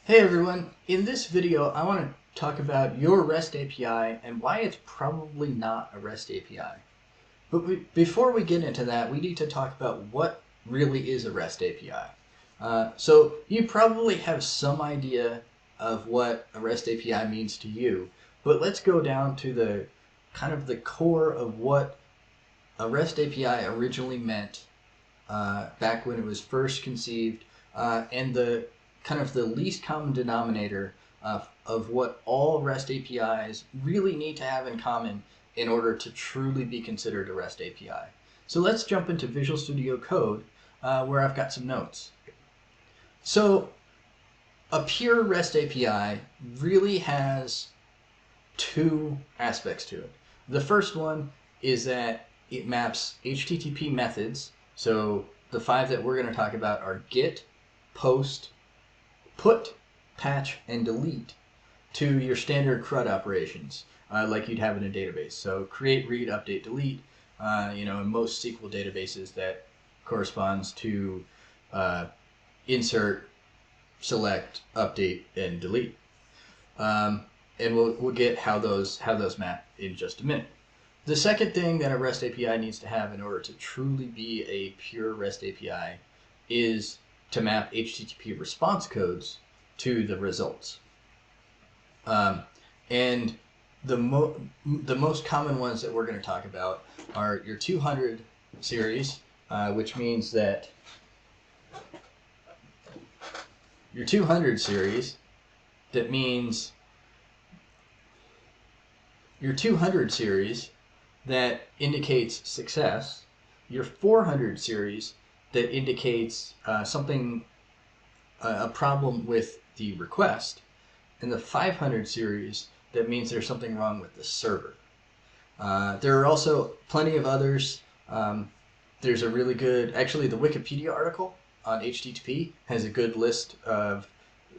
Hey everyone, in this video I want to talk about your REST API and why it's probably not a REST API. But before we get into that, we need to talk about what really is a REST API. So you probably have some idea of what a REST API means to you, but let's go down to the kind of the core of what a REST API originally meant back when it was first conceived, and the kind of the least common denominator of what all REST APIs really need to have in common in order to truly be considered a REST API. So let's jump into Visual Studio Code, where I've got some notes. So a pure REST API really has two aspects to it. The first one is that it maps HTTP methods. So the five that we're going to talk about are get, post, put, patch, and delete to your standard CRUD operations, like you'd have in a database. So create, read, update, delete. In most SQL databases, that corresponds to insert, select, update, and delete. And we'll get how those map in just a minute. The second thing that a REST API needs to have in order to truly be a pure REST API is to map HTTP response codes to the results. And the most common ones that we're going to talk about are your 200 series, which means that your 200 series, that means your 200 series that indicates success, your 400 series that indicates a problem with the request, and the 500 series that means there's something wrong with the server. There are also plenty of others. There's a really good, actually the Wikipedia article on HTTP has a good list of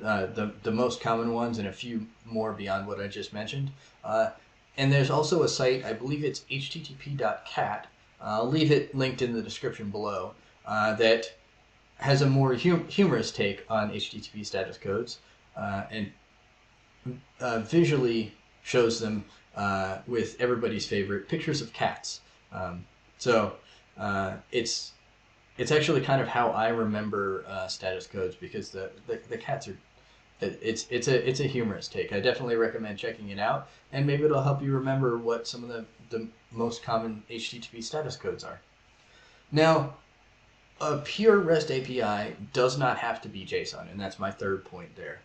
the most common ones and a few more beyond what I just mentioned. And there's also a site, I believe it's http.cat, I'll leave it linked in the description below, that has a more humorous take on HTTP status codes and visually shows them with everybody's favorite pictures of cats. It's actually kind of how I remember status codes, because the cats are, it's a humorous take. I definitely recommend checking it out, and maybe it'll help you remember what some of the most common HTTP status codes are. Now, a pure REST API does not have to be JSON, and that's my third point there.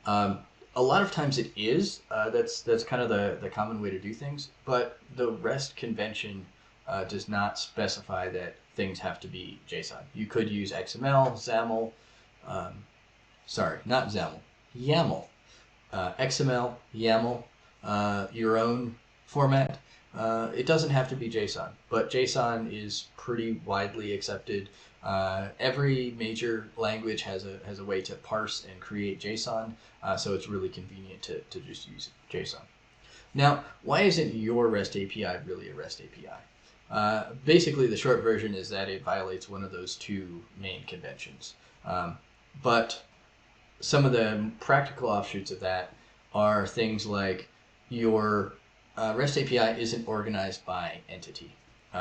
A lot of times it is. That's kind of the common way to do things, but the REST convention does not specify that things have to be JSON. You could use XML, XAML, not XAML, YAML, XML, YAML, your own format. It doesn't have to be JSON, but JSON is pretty widely accepted. Every major language has a way to parse and create JSON, so it's really convenient to just use JSON. Now, why isn't your REST API really a REST API? Basically, the short version is that it violates one of those two main conventions. But some of the practical offshoots of that are things like your REST API isn't organized by entity,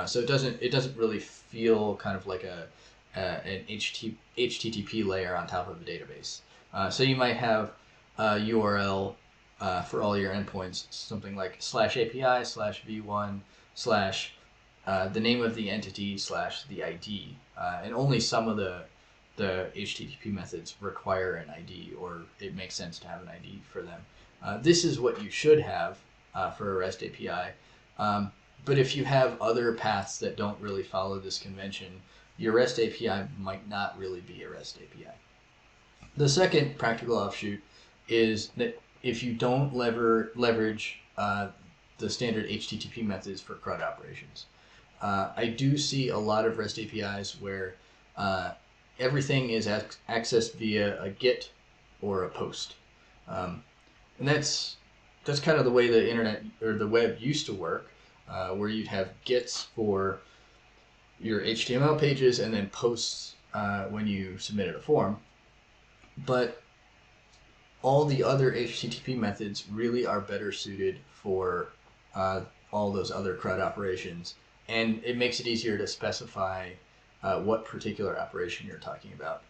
so it doesn't really feel kind of like an HTTP layer on top of a database. So you might have a URL for all your endpoints, something like /API/v1/ the name of the entity /the ID, and only some of the HTTP methods require an ID, or it makes sense to have an ID for them. This is what you should have for a REST API. But if you have other paths that don't really follow this convention, your REST API might not really be a REST API. The second practical offshoot is that if you don't leverage the standard HTTP methods for CRUD operations, I do see a lot of REST APIs where everything is accessed via a GET or a POST. And that's kind of the way the internet or the web used to work, where you'd have GETs for your HTML pages and then posts when you submitted a form. But all the other HTTP methods really are better suited for all those other CRUD operations, and it makes it easier to specify what particular operation you're talking about,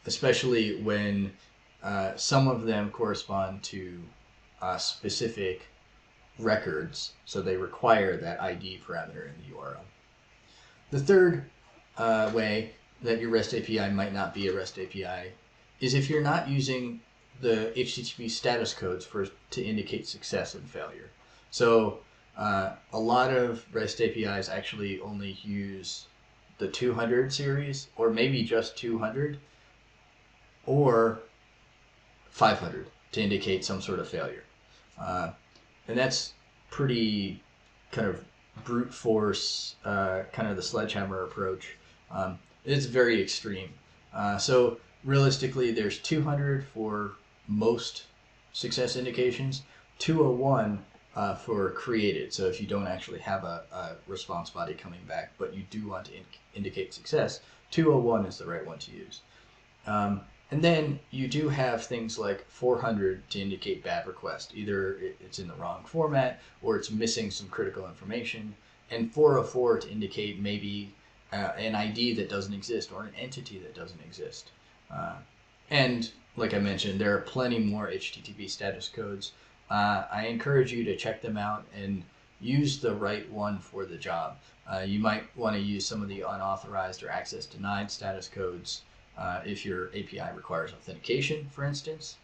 especially when some of them correspond to specific records, so they require that ID parameter in the URL. The third way that your REST API might not be a REST API is if you're not using the HTTP status codes to indicate success and failure. So a lot of REST APIs actually only use the 200 series, or maybe just 200, or 500 to indicate some sort of failure. And that's pretty kind of brute force, kind of the sledgehammer approach. It's very extreme. So realistically, there's 200 for most success indications, 201 for created. So if you don't actually have a response body coming back, but you do want to indicate success, 201 is the right one to use. And then you do have things like 400 to indicate bad request. Either it's in the wrong format or it's missing some critical information. And 404 to indicate maybe an ID that doesn't exist or an entity that doesn't exist. And like I mentioned, there are plenty more HTTP status codes. I encourage you to check them out and use the right one for the job. You might want to use some of the unauthorized or access denied status codes if your API requires authentication, for instance.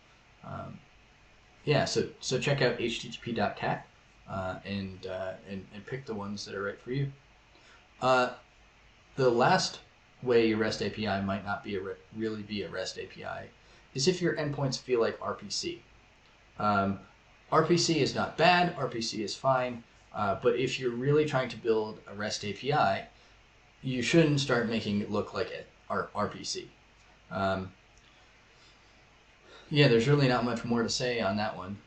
Yeah, so check out http.cat and pick the ones that are right for you. The last way your REST API might not be really be a REST API is if your endpoints feel like RPC. RPC is not bad, RPC is fine, but if you're really trying to build a REST API, you shouldn't start making it look like RPC. Yeah, there's really not much more to say on that one.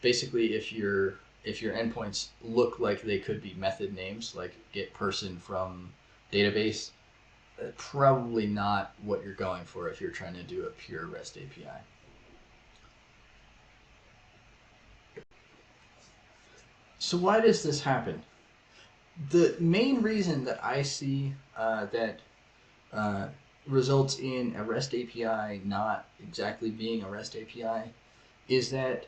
Basically, if your endpoints look like they could be method names, like get person from database, probably not what you're going for if you're trying to do a pure REST API. So why does this happen? The main reason that I see that results in a REST API not exactly being a REST API is that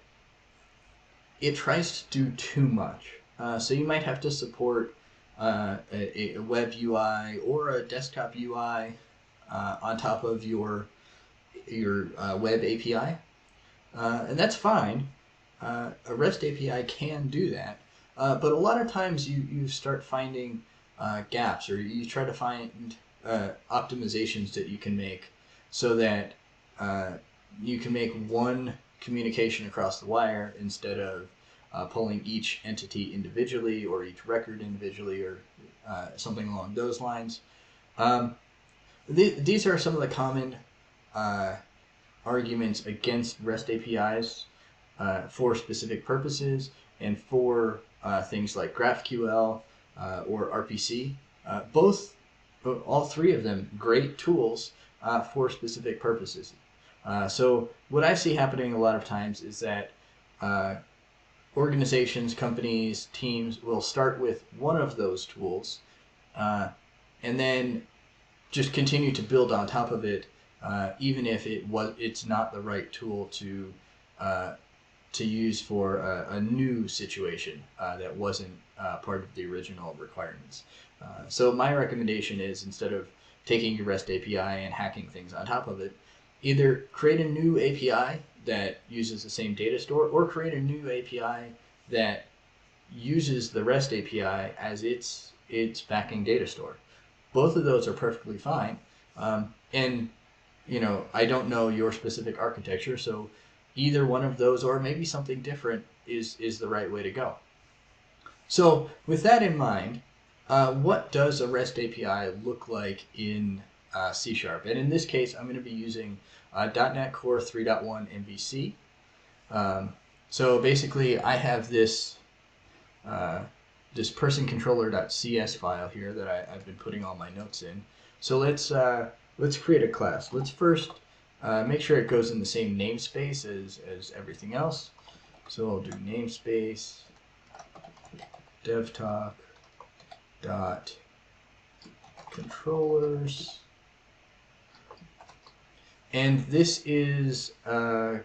it tries to do too much. So you might have to support a web UI or a desktop UI on top of your web API, and that's fine. A REST API can do that, but a lot of times you start finding gaps, or you try to find optimizations that you can make so that you can make one communication across the wire instead of pulling each entity individually or each record individually, or something along those lines. These are some of the common arguments against REST APIs for specific purposes and for things like GraphQL or RPC. All three of them, great tools for specific purposes. So what I see happening a lot of times is that organizations, companies, teams will start with one of those tools and then just continue to build on top of it, even if it's not the right tool to use for a new situation that wasn't part of the original requirements. So my recommendation is, instead of taking your REST API and hacking things on top of it, either create a new API that uses the same data store, or create a new API that uses the REST API as its backing data store. Both of those are perfectly fine. And I don't know your specific architecture, so either one of those, or maybe something different, is the right way to go. So with that in mind, what does a REST API look like in C#? And in this case, I'm going to be using .NET Core 3.1 MVC. So basically, I have this this person controller.cs file here that I've been putting all my notes in. So let's create a class. Let's first Make sure it goes in the same namespace as everything else. So I'll do namespace devtalk dot controllers. And this is a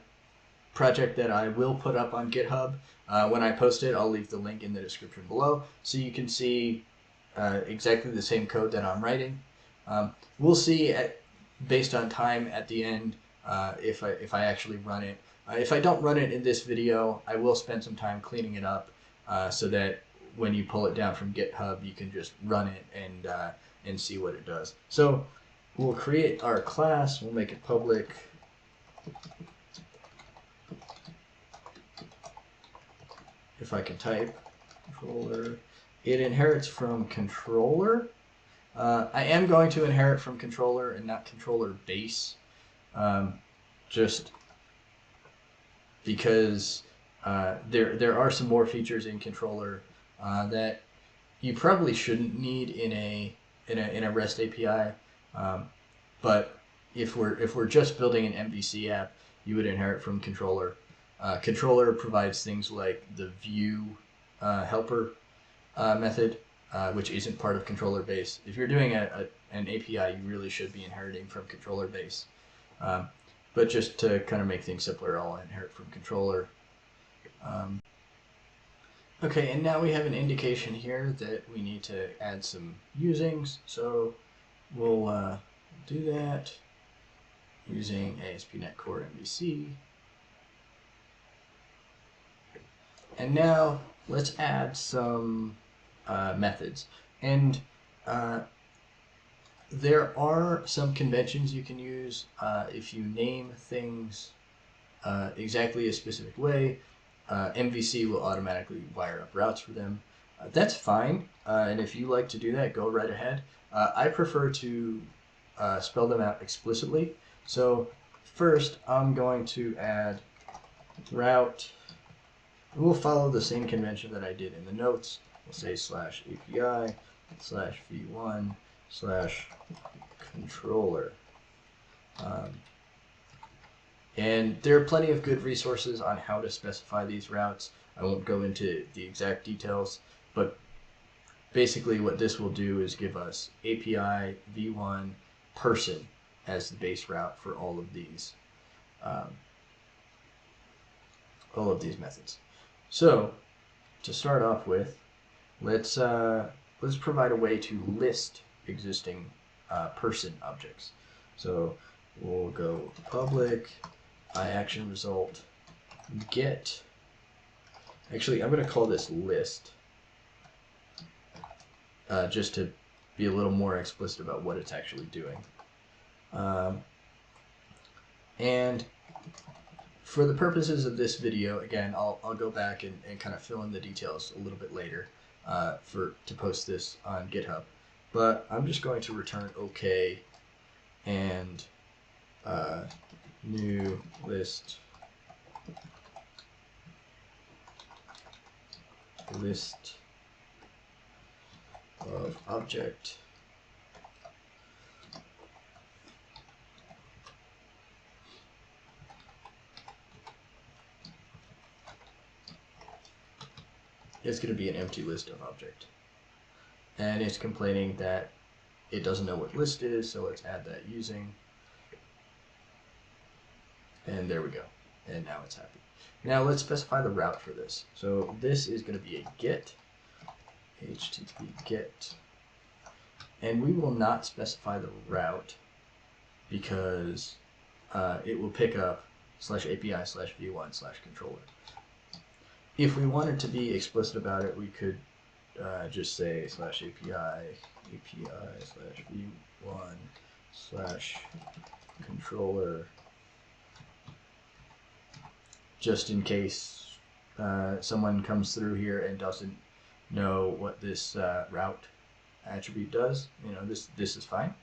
project that I will put up on GitHub. When I post it, I'll leave the link in the description below so you can see exactly the same code that I'm writing. We'll see based on time at the end if I actually run it. If I don't run it in this video, I will spend some time cleaning it up so that when you pull it down from GitHub, you can just run it and see what it does. So we'll create our class. We'll make it public. If I can type, controller. It inherits from controller. I am going to inherit from controller and not controller base, just because there are some more features in controller that you probably shouldn't need in a REST API. But if we're just building an MVC app, you would inherit from controller. Controller provides things like the view helper method, which isn't part of controller base. If you're doing an API, you really should be inheriting from controller base. But just to kind of make things simpler, I'll inherit from controller. Okay, and now we have an indication here that we need to add some usings. So we'll do that using ASP.NET Core MVC. And now let's add some methods. And there are some conventions you can use if you name things exactly a specific way. MVC will automatically wire up routes for them. That's fine, and if you like to do that, go right ahead. I prefer to spell them out explicitly. So first, I'm going to add route. We'll follow the same convention that I did in the notes. We'll say /API /v1/controller. And there are plenty of good resources on how to specify these routes. I won't go into the exact details, but basically what this will do is give us API v1 person as the base route for all of these methods. So to start off with, let's provide a way to list existing person objects. So we'll go public iActionResult get. Actually, I'm going to call this list just to be a little more explicit about what it's actually doing. And for the purposes of this video, again, I'll go back and kind of fill in the details a little bit later to post this on GitHub. But I'm just going to return OK and new list of object. It's going to be an empty list of object. And it's complaining that it doesn't know what list is, so let's add that using. And there we go. And now it's happy. Now let's specify the route for this. So this is going to be a get, HTTP get. And we will not specify the route because it will pick up /API /v1/controller. If we wanted to be explicit about it, we could just say /API /v1/controller, just in case someone comes through here and doesn't know what this route attribute does. You know, this is fine.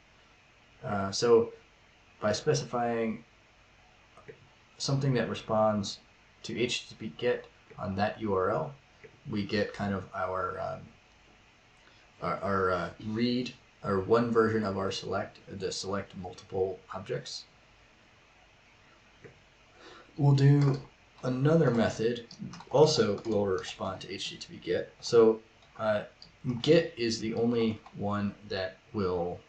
So by specifying something that responds to HTTP get on that URL, we get kind of our read, or one version of our select, the select multiple objects. we'll do another method. Also, will respond to HTTP GET. So GET is the only one that will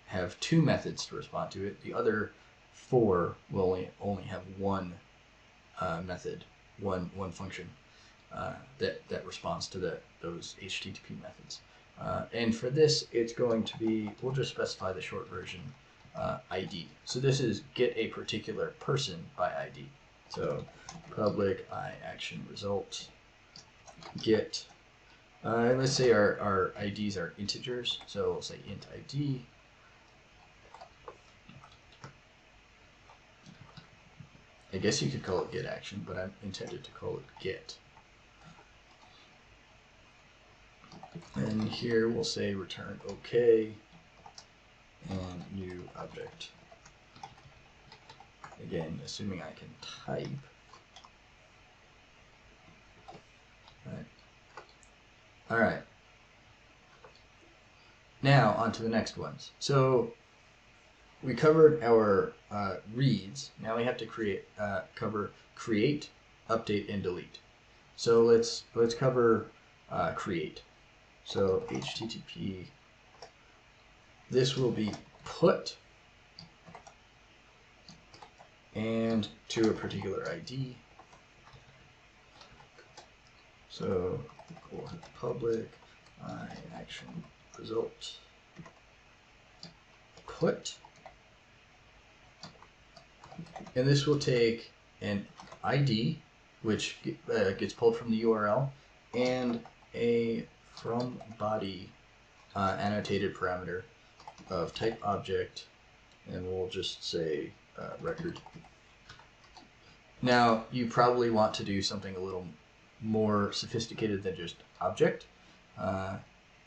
have two methods to respond to it. The other four will only have one method, one function that responds to those HTTP methods. And for this, it's going to be, we'll just specify the short version, ID. So this is get a particular person by ID. So public action result get, let's say our IDs are integers. So we'll say int ID. I guess you could call it get action, but I'm intended to call it get. And here we'll say return OK and new object. Again, assuming I can type. All right. Now on to the next ones. So we covered our reads. Now we have to cover create, update, and delete. So let's cover create. So HTTP. This will be put and to a particular ID. So public action result put, and this will take an ID, which gets pulled from the URL, and a from body annotated parameter of type object, and we'll just say record. Now you probably want to do something a little more sophisticated than just object.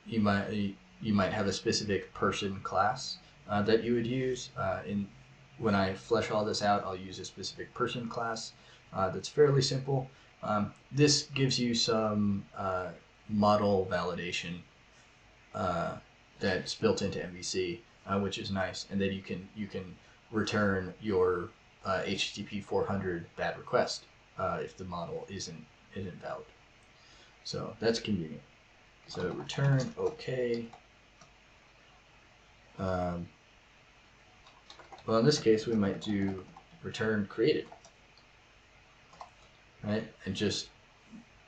You might have a specific person class that you would use. When I flesh all this out, I'll use a specific person class that's fairly simple. This gives you some model validation that's built into MVC, which is nice, and then you can return your HTTP 400 bad request if the model isn't valid. So that's convenient. So return OK. Well, in this case, we might do return created, right? And just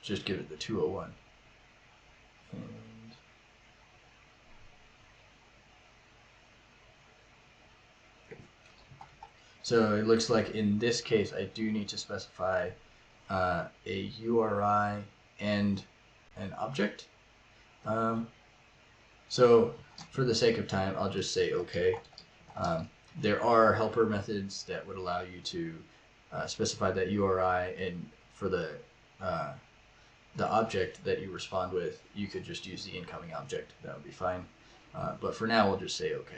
give it the 201. And so it looks like in this case, I do need to specify a URI and an object. So for the sake of time, I'll just say OK. There are helper methods that would allow you to specify that URI, and for the object that you respond with, you could just use the incoming object. That would be fine. But for now, we'll just say OK.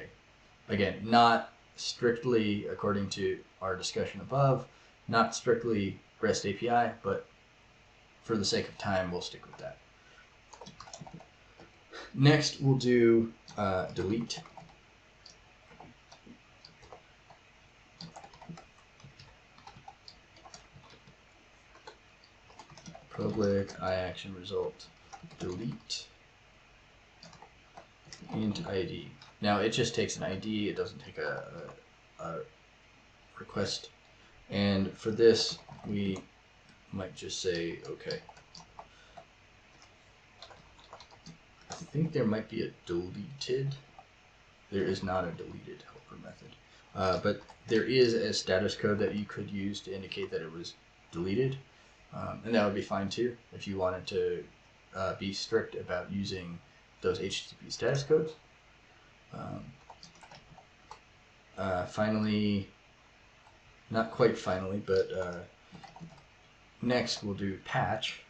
Again, not strictly according to our discussion above, not strictly REST API, but for the sake of time, we'll stick with that. Next, we'll do delete. Public action result delete int ID. Now it just takes an ID, it doesn't take a request. And for this, we might just say OK. I think there might be a deleted. There is not a deleted helper method. But there is a status code that you could use to indicate that it was deleted. And that would be fine too if you wanted to be strict about using those HTTP status codes. Finally, not quite finally, but next we'll do patch.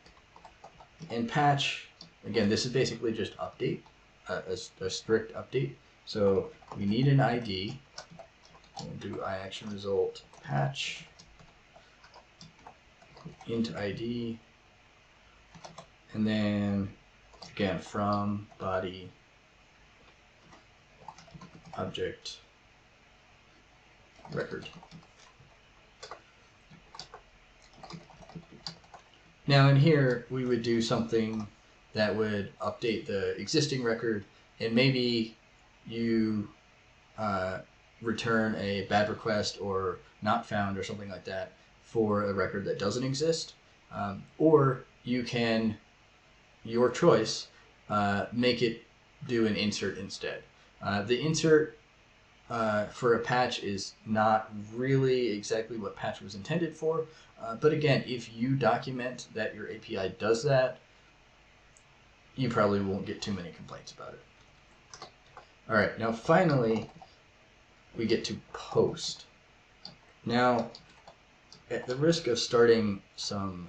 And patch, again, this is basically just update, a strict update. So we need an ID. We'll do iAction result patch int ID, and then again from body object record. Now in here, we would do something that would update the existing record, and maybe you return a bad request or not found or something like that for a record that doesn't exist. Or you can, your choice, make it do an insert instead. The insert for a patch is not really exactly what patch was intended for, but again, if you document that your API does that, you probably won't get too many complaints about it. All right, now finally, we get to post. Now, at the risk of starting some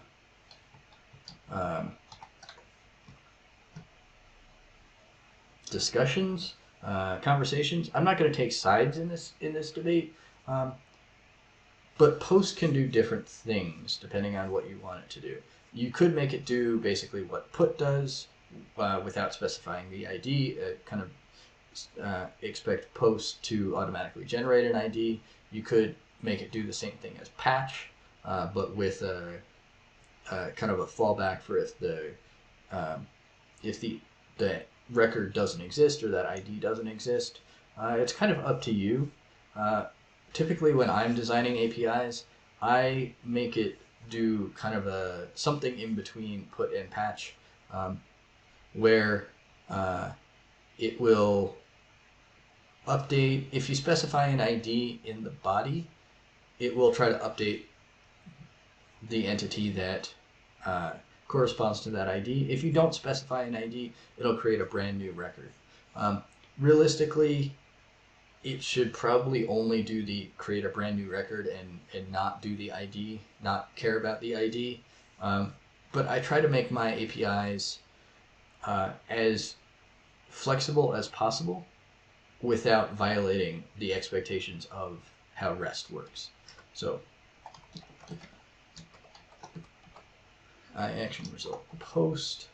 discussions, conversations, I'm not going to take sides in this debate, but post can do different things depending on what you want it to do. You could make it do basically what put does without specifying the ID, kind of expect post to automatically generate an ID. You could make it do the same thing as patch, but with a kind of a fallback for if the record doesn't exist or that ID doesn't exist. It's kind of up to you. Typically, when I'm designing APIs, I make it do kind of something in between put and patch, where it will update. If you specify an ID in the body, it will try to update the entity that corresponds to that ID. If you don't specify an ID, it'll create a brand new record. Realistically, it should probably only do the create a brand new record and not do the ID, not care about the ID. But I try to make my APIs as flexible as possible without violating the expectations of how REST works. So, action result post,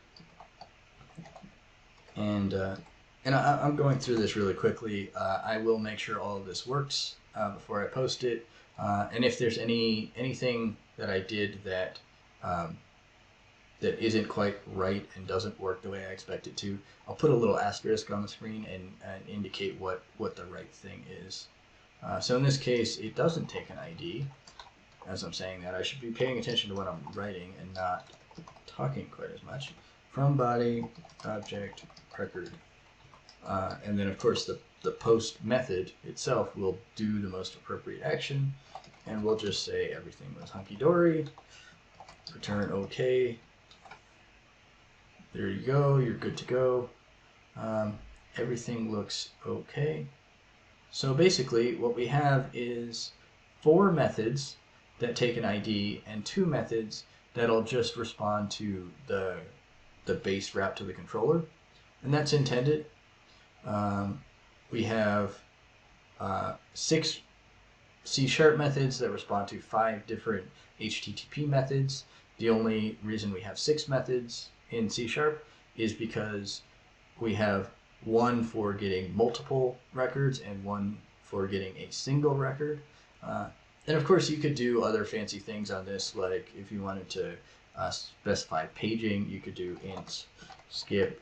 and I'm going through this really quickly. I will make sure all of this works before I post it, and if there's anything that I did that that isn't quite right and doesn't work the way I expect it to, I'll put a little asterisk on the screen and indicate what the right thing is. So in this case, it doesn't take an ID. As I'm saying that, I should be paying attention to what I'm writing and not talking quite as much. From body, object, record. And then, of course, the post method itself will do the most appropriate action. And we'll just say everything was hunky-dory. Return OK. There you go. You're good to go. Everything looks OK. So basically, what we have is 4 methods that take an ID and 2 methods that'll just respond to the base route to the controller, and that's intended. We have 6 C# methods that respond to 5 different HTTP methods. The only reason we have 6 methods in C# is because we have one for getting multiple records and one for getting a single record. And of course, you could do other fancy things on this, like if you wanted to specify paging, you could do int skip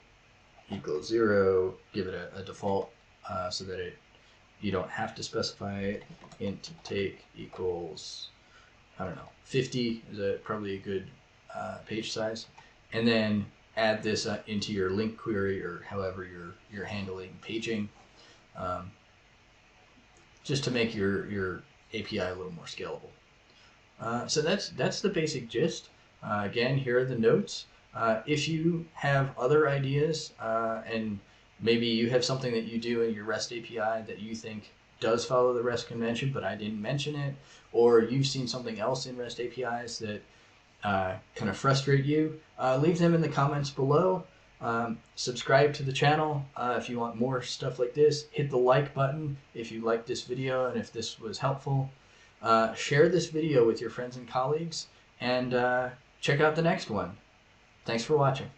equals 0, give it a default so that you don't have to specify it. Int take equals, I don't know, 50 is probably a good page size, and then add this into your link query or however you're handling paging, just to make your API a little more scalable. So that's the basic gist. Again, here are the notes. If you have other ideas and maybe you have something that you do in your REST API that you think does follow the REST convention, but I didn't mention it, or you've seen something else in REST APIs that kind of frustrate you, leave them in the comments below. Subscribe to the channel if you want more stuff like this. Hit the like button if you liked this video and if this was helpful. Share this video with your friends and colleagues, and check out the next one. Thanks for watching.